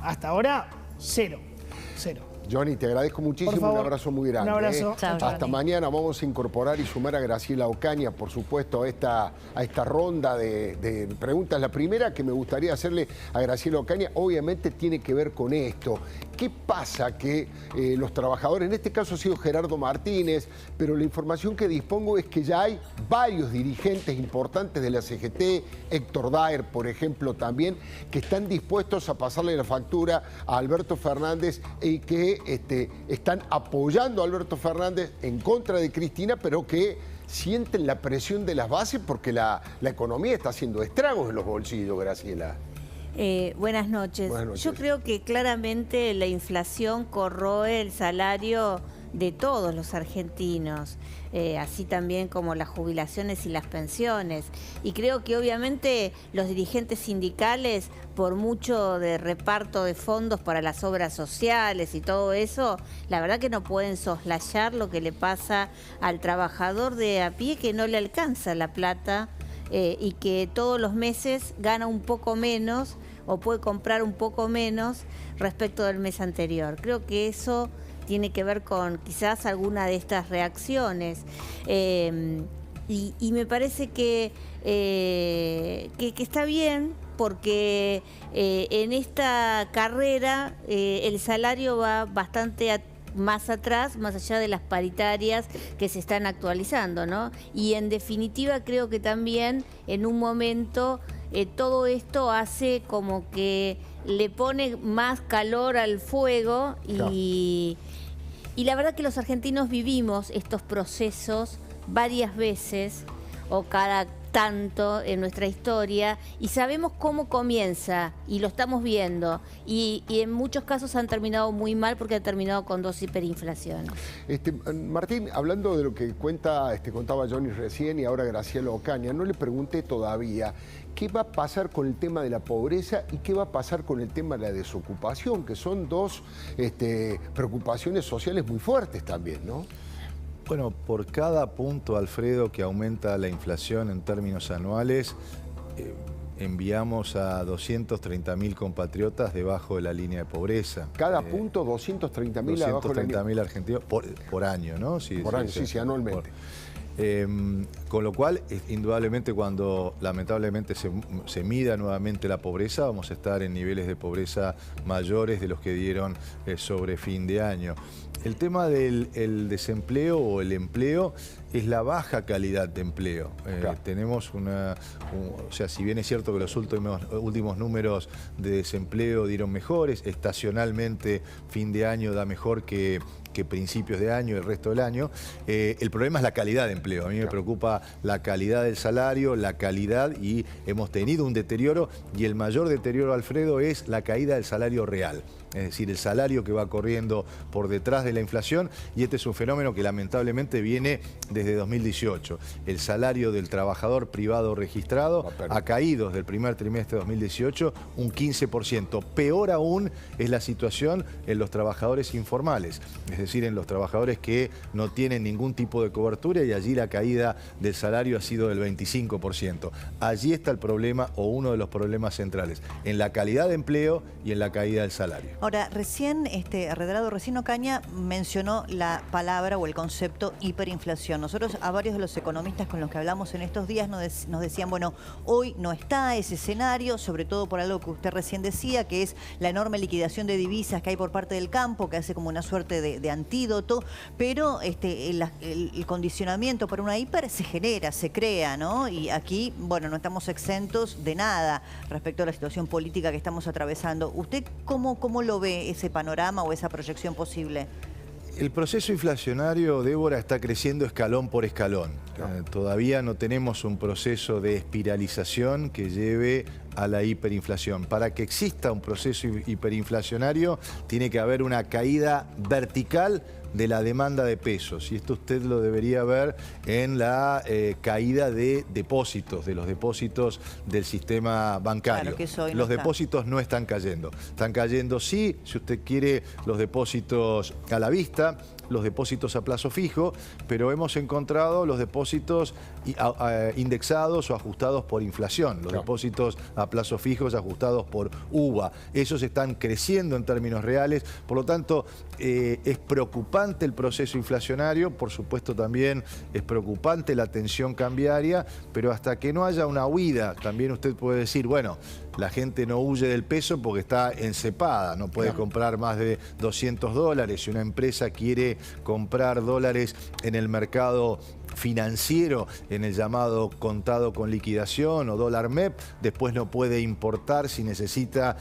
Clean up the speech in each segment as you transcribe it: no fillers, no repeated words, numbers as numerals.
hasta ahora, cero. Johnny, te agradezco muchísimo, un abrazo muy grande. Un abrazo. Chao, Hasta Johnny. mañana. Vamos a incorporar y sumar a Graciela Ocaña, por supuesto, a esta ronda de preguntas. La primera que me gustaría hacerle a Graciela Ocaña, obviamente tiene que ver con esto. ¿Qué pasa que los trabajadores, en este caso ha sido Gerardo Martínez, pero la información que dispongo es que ya hay varios dirigentes importantes de la CGT, Héctor Daer, por ejemplo, también, que están dispuestos a pasarle la factura a Alberto Fernández y que están apoyando a Alberto Fernández en contra de Cristina, pero que sienten la presión de las bases porque la economía está haciendo estragos en los bolsillos, Graciela. Buenas noches. Buenas noches. Yo creo que claramente la inflación corroe el salario de todos los argentinos, así también como las jubilaciones y las pensiones. Y creo que obviamente los dirigentes sindicales, por mucho de reparto de fondos para las obras sociales y todo eso, la verdad que no pueden soslayar lo que le pasa al trabajador de a pie que no le alcanza la plata y que todos los meses gana un poco menos o puede comprar un poco menos respecto del mes anterior. Creo que eso tiene que ver con quizás alguna de estas reacciones. Y me parece que está bien porque en esta carrera el salario va bastante más atrás, más allá de las paritarias que se están actualizando, ¿no? Y en definitiva creo que también en un momento todo esto hace como que le pone más calor al fuego y la verdad que los argentinos vivimos estos procesos varias veces o cada tanto en nuestra historia y sabemos cómo comienza y lo estamos viendo y en muchos casos han terminado muy mal porque han terminado con dos hiperinflaciones. Martín, hablando de lo que contaba Johnny recién y ahora Graciela Ocaña, no le pregunté todavía qué va a pasar con el tema de la pobreza y qué va a pasar con el tema de la desocupación, que son dos preocupaciones sociales muy fuertes también, ¿no? Bueno, por cada punto, Alfredo, que aumenta la inflación en términos anuales, enviamos a 230.000 compatriotas debajo de la línea de pobreza. Cada punto 230.000 abajo de la línea. 230.000 argentinos por año, ¿no? Sí, por año, sí, anualmente. Con lo cual, indudablemente, cuando lamentablemente se mida nuevamente la pobreza, vamos a estar en niveles de pobreza mayores de los que dieron sobre fin de año. El tema del desempleo o el empleo es la baja calidad de empleo. Claro. Tenemos o sea, si bien es cierto que los últimos números de desempleo dieron mejores, estacionalmente fin de año da mejor que principios de año y el resto del año, el problema es la calidad de empleo. A mí me preocupa la calidad del salario, la calidad, y hemos tenido un deterioro, y el mayor deterioro, Alfredo, es la caída del salario real. Es decir, el salario que va corriendo por detrás de la inflación, y este es un fenómeno que lamentablemente viene desde 2018. El salario del trabajador privado registrado ha caído desde el primer trimestre de 2018 un 15%. Peor aún es la situación en los trabajadores informales, es decir, en los trabajadores que no tienen ningún tipo de cobertura, y allí la caída del salario ha sido del 25%. Allí está el problema, o uno de los problemas centrales, en la calidad de empleo y en la caída del salario. Ahora, recién, recién Ocaña mencionó la palabra o el concepto hiperinflación. Nosotros a varios de los economistas con los que hablamos en estos días nos decían, bueno, hoy no está ese escenario, sobre todo por algo que usted recién decía, que es la enorme liquidación de divisas que hay por parte del campo, que hace como una suerte de antídoto, pero el condicionamiento para una hiper se genera, se crea, ¿no? Y aquí, bueno, no estamos exentos de nada respecto a la situación política que estamos atravesando. ¿Usted cómo lo ve ese panorama o esa proyección posible? El proceso inflacionario, Débora, está creciendo escalón por escalón. Todavía no tenemos un proceso de espiralización que lleve a la hiperinflación. Para que exista un proceso hiperinflacionario tiene que haber una caída vertical de la demanda de pesos, y esto usted lo debería ver en la caída de depósitos, de los depósitos del sistema bancario. Claro, que eso hoy no los está. Depósitos no están cayendo. Están cayendo, sí, si usted quiere, los depósitos a la vista, los depósitos a plazo fijo, pero hemos encontrado los depósitos indexados o ajustados por inflación, los depósitos a plazo fijos ajustados por UVA. Esos están creciendo en términos reales, por lo tanto es preocupante el proceso inflacionario, por supuesto también es preocupante la tensión cambiaria, pero hasta que no haya una huida, también usted puede decir, bueno, la gente no huye del peso porque está encepada, no puede comprar más de $200. Si una empresa quiere comprar dólares en el mercado financiero, en el llamado contado con liquidación o dólar MEP, después no puede importar si necesita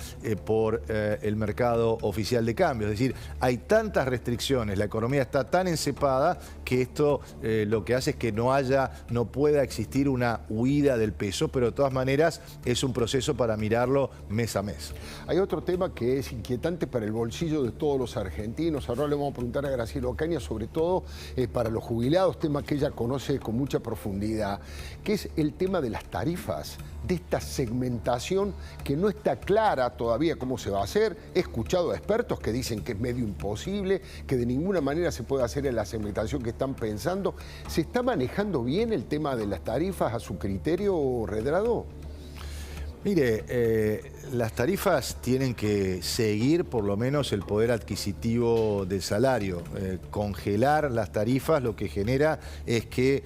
por el mercado oficial de cambio. Es decir, hay tantas restricciones, la economía está tan encepada que esto lo que hace es que no pueda existir una huida del peso, pero de todas maneras es un proceso para mirarlo mes a mes. Hay otro tema que es inquietante para el bolsillo de todos los argentinos. Ahora le vamos a preguntar a Graciela Ocaña, sobre todo para los jubilados, tema que ella conoce con mucha profundidad, que es el tema de las tarifas, de esta segmentación que no está clara todavía cómo se va a hacer. He escuchado a expertos que dicen que es medio imposible, que de ninguna manera se puede hacer en la segmentación que están pensando. ¿Se está manejando bien el tema de las tarifas a su criterio, Redrado? Mire, las tarifas tienen que seguir por lo menos el poder adquisitivo del salario. Congelar las tarifas lo que genera es que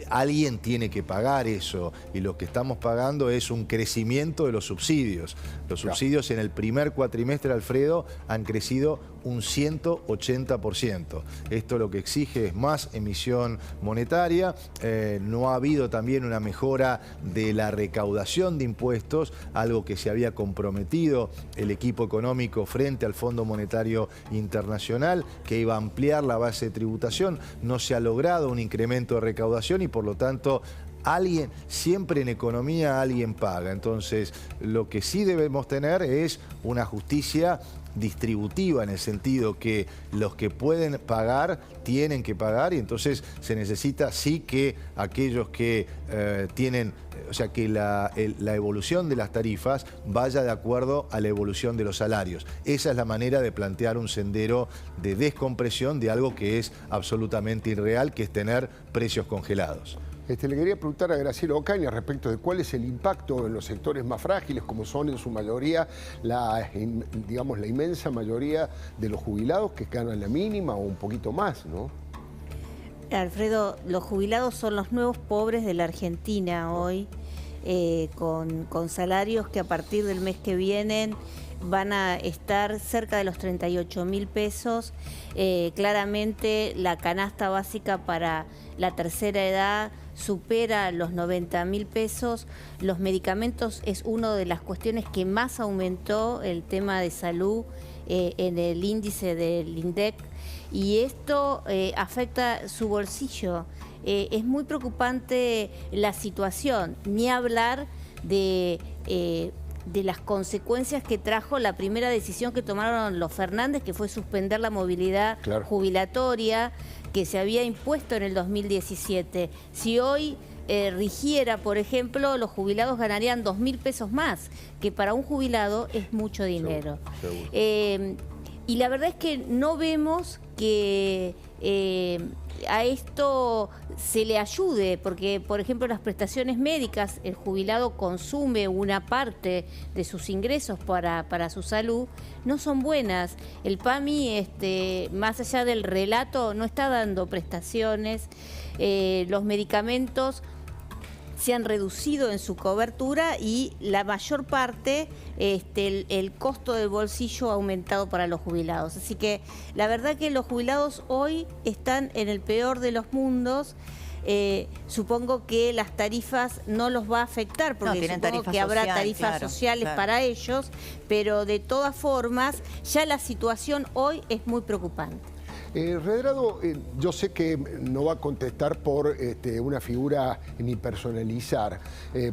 alguien tiene que pagar eso, y lo que estamos pagando es un crecimiento de los subsidios. Los subsidios en el primer cuatrimestre, Alfredo, han crecido un 180%. Esto lo que exige es más emisión monetaria. No ha habido también una mejora de la recaudación de impuestos, algo que se había comprometido el equipo económico frente al Fondo Monetario Internacional, que iba a ampliar la base de tributación. No se ha logrado un incremento de recaudación y por lo tanto siempre en economía alguien paga. Entonces, lo que sí debemos tener es una justicia distributiva, en el sentido que los que pueden pagar tienen que pagar, y entonces se necesita sí que aquellos que tienen, o sea, que la evolución de las tarifas vaya de acuerdo a la evolución de los salarios. Esa es la manera de plantear un sendero de descompresión de algo que es absolutamente irreal, que es tener precios congelados. Le quería preguntar a Graciela Ocaña respecto de cuál es el impacto en los sectores más frágiles, como son en su mayoría, la inmensa mayoría de los jubilados que ganan la mínima o un poquito más, ¿no? Alfredo, los jubilados son los nuevos pobres de la Argentina hoy, con salarios que a partir del mes que vienen van a estar cerca de los 38.000 pesos. Claramente la canasta básica para la tercera edad supera los 90.000 pesos. Los medicamentos es una de las cuestiones que más aumentó el tema de salud en el índice del INDEC, y esto afecta su bolsillo. Es muy preocupante la situación, ni hablar de las consecuencias que trajo la primera decisión que tomaron los Fernández, que fue suspender la movilidad jubilatoria que se había impuesto en el 2017. Si hoy rigiera, por ejemplo, los jubilados ganarían 2.000 pesos más, que para un jubilado es mucho dinero. Seguro. Y la verdad es que no vemos que a esto se le ayude, porque, por ejemplo, las prestaciones médicas, el jubilado consume una parte de sus ingresos para su salud, no son buenas. El PAMI, más allá del relato, no está dando prestaciones. Los medicamentos se han reducido en su cobertura y la mayor parte, el costo del bolsillo ha aumentado para los jubilados. Así que la verdad que los jubilados hoy están en el peor de los mundos. Supongo que las tarifas no los va a afectar, porque supongo que habrá tarifas sociales para ellos, pero de todas formas ya la situación hoy es muy preocupante. Redrado, yo sé que no va a contestar por una figura ni personalizar,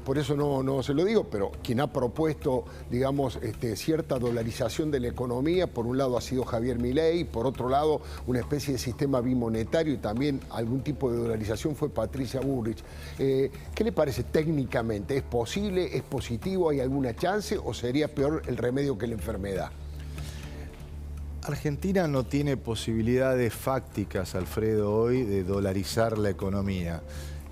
por eso no se lo digo, pero quien ha propuesto, digamos, cierta dolarización de la economía, por un lado ha sido Javier Milei, por otro lado una especie de sistema bimonetario y también algún tipo de dolarización fue Patricia Bullrich. ¿Qué le parece técnicamente? ¿Es posible? ¿Es positivo? ¿Hay alguna chance? ¿O sería peor el remedio que la enfermedad? Argentina no tiene posibilidades fácticas, Alfredo, hoy de dolarizar la economía.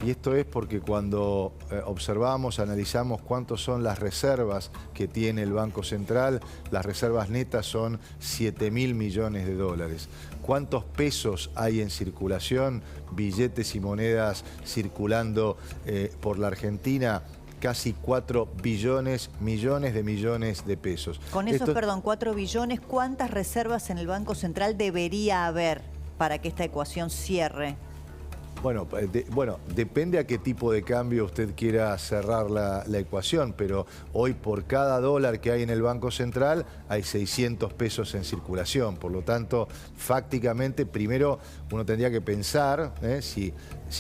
Y esto es porque cuando observamos, analizamos cuántas son las reservas que tiene el Banco Central, las reservas netas son 7.000 millones de dólares. ¿Cuántos pesos hay en circulación, billetes y monedas circulando por la Argentina? Casi 4 millones de pesos. Con esos, perdón, 4 billones, ¿cuántas reservas en el Banco Central debería haber para que esta ecuación cierre? Bueno, depende a qué tipo de cambio usted quiera cerrar la ecuación, pero hoy por cada dólar que hay en el Banco Central hay 600 pesos en circulación. Por lo tanto, fácticamente, primero uno tendría que pensar si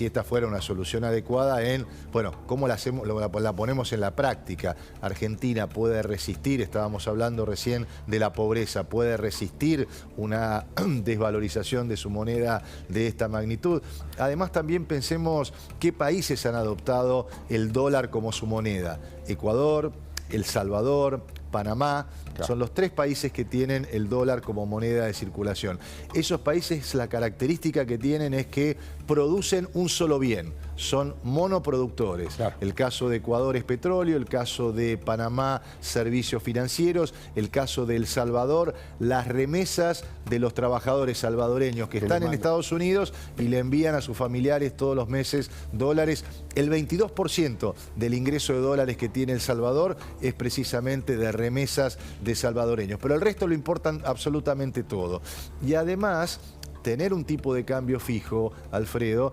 esta fuera una solución adecuada en, bueno, cómo la hacemos, la ponemos en la práctica. Argentina puede resistir, estábamos hablando recién de la pobreza, puede resistir una desvalorización de su moneda de esta magnitud. Además, también pensemos qué países han adoptado el dólar como su moneda. Ecuador, El Salvador, Panamá, son los 3 países que tienen el dólar como moneda de circulación. Esos países, la característica que tienen es que producen un solo bien, son monoproductores. Claro. El caso de Ecuador es petróleo, el caso de Panamá, servicios financieros, el caso de El Salvador, las remesas de los trabajadores salvadoreños que están en Estados Unidos y le envían a sus familiares todos los meses dólares. El 22% del ingreso de dólares que tiene El Salvador es precisamente de remesas de salvadoreños, pero el resto lo importan absolutamente todo. Y además, tener un tipo de cambio fijo, Alfredo,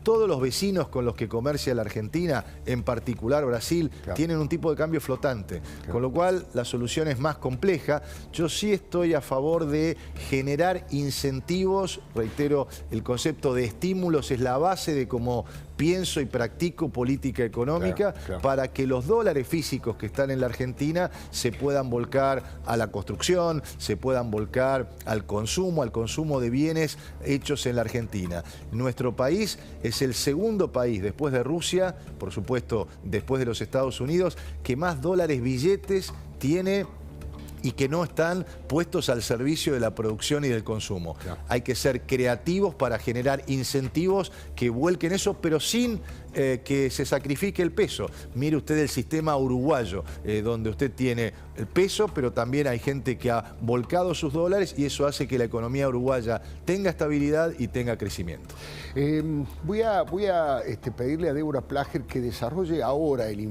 todos los vecinos con los que comercia la Argentina, en particular Brasil, claro, tienen un tipo de cambio flotante, claro, con lo cual la solución es más compleja. Yo sí estoy a favor de generar incentivos, reitero, el concepto de estímulos es la base de cómo pienso y practico política económica, claro, claro, para que los dólares físicos que están en la Argentina se puedan volcar a la construcción, se puedan volcar al consumo de bienes hechos en la Argentina. Nuestro país es el segundo país, después de Rusia, por supuesto, después de los Estados Unidos, que más dólares billetes tiene y que no están puestos al servicio de la producción y del consumo. Claro. Hay que ser creativos para generar incentivos que vuelquen eso, pero sin que se sacrifique el peso. Mire usted el sistema uruguayo, donde usted tiene el peso, pero también hay gente que ha volcado sus dólares y eso hace que la economía uruguaya tenga estabilidad y tenga crecimiento. Voy a pedirle a Débora Plager que desarrolle ahora el